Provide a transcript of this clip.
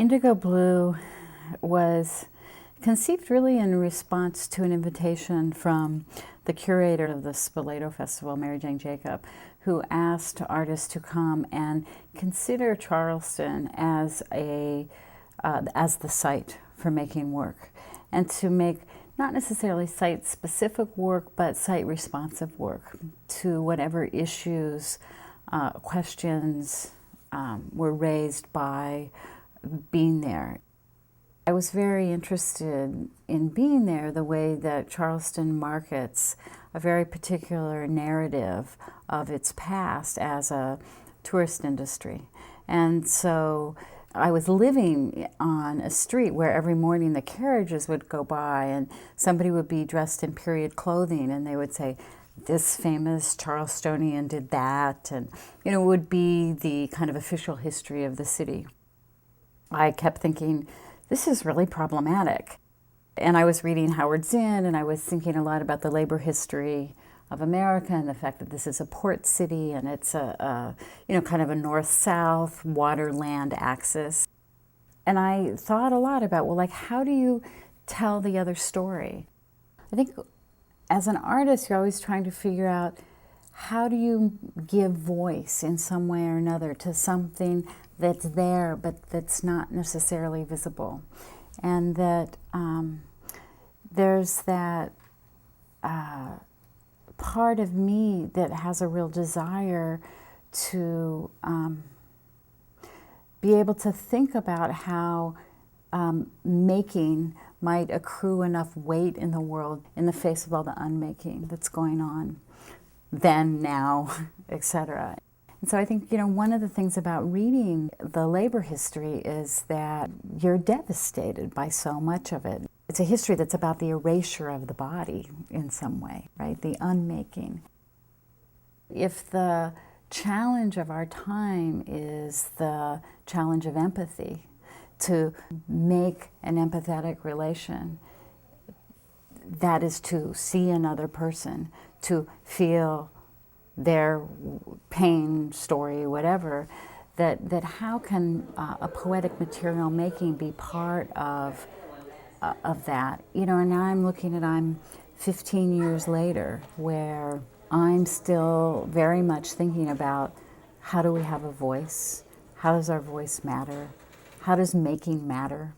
Indigo Blue was conceived really in response to an invitation from the curator of the Spoleto Festival, Mary Jane Jacob, who asked artists to come and consider Charleston as the site for making work, and to make not necessarily site-specific work, but site-responsive work to whatever issues, questions were raised by being there. I was very interested in being there, the way that Charleston markets a very particular narrative of its past as a tourist industry. And so I was living on a street where every morning the carriages would go by and somebody would be dressed in period clothing and they would say, this famous Charlestonian did that, and it would be the kind of official history of the city. I kept thinking, this is really problematic. And I was reading Howard Zinn, and I was thinking a lot about the labor history of America and the fact that this is a port city and it's kind of a north-south water-land axis. And I thought a lot about, well, like, how do you tell the other story? I think as an artist, you're always trying to figure out, how do you give voice in some way or another to something that's there but that's not necessarily visible? And that there's that part of me that has a real desire to be able to think about how making might accrue enough weight in the world in the face of all the unmaking that's going on then, now, etc. And so I think, one of the things about reading the labor history is that you're devastated by so much of it. It's a history that's about the erasure of the body in some way, right? The unmaking. If the challenge of our time is the challenge of empathy, to make an empathetic relation, that is to see another person, to feel their pain, story, whatever, that how can a poetic material making be part of that? And now I'm looking at, I'm 15 years later, where I'm still very much thinking about, how do we have a voice? How does our voice matter? How does making matter?